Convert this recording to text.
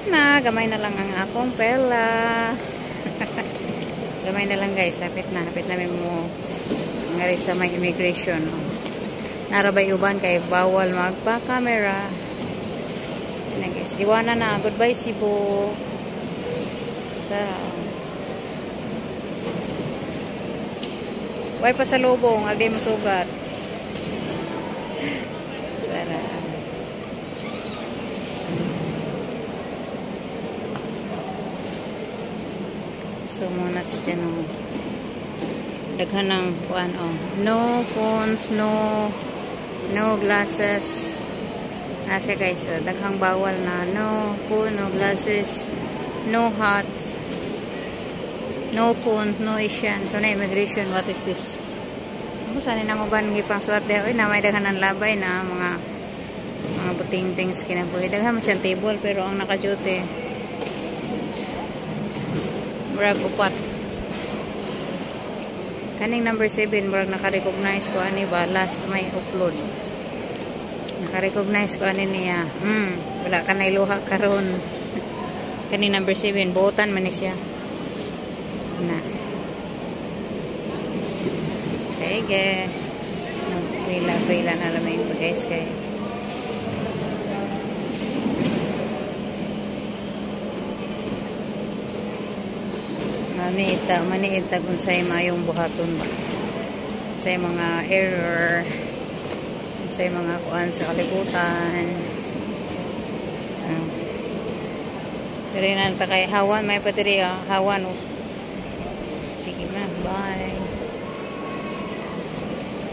Sapit na, gamay na lang ang akong pela. Gamay na lang guys, sapit na may mo ngari sa may immigration. Narabay uban kay bawal magpa-camera. Yan guys, iwanan na. Goodbye Cebu. Way pa sa lubong, agay masugat. Tara. So muna sa dyan daghan ng kuan no phones, no glasses. Nasa guys, daghang bawal na no phone, no glasses, no hat, no phone, no isyan. So na immigration, what is this? Ako saan nang uban gipang suat de oy na may daghan ng labay na mga buting things kinabuhi. Daghan man siyang table pero ang naka-duty murag upat. Kaning number 7 murag naka-recognize ko ani ba last may upload. Naka-recognize ko ani niya. Wala ka na iluha karon. Kaning number 7 buotan man ni siya. Na. Sige. Pila na lamin po guys kay maniita kung sa'y mayong buhaton ba sa'y mga error sa'y mga kuan sa kalibutan pero na kay hawan may patiri hawan sige na bye.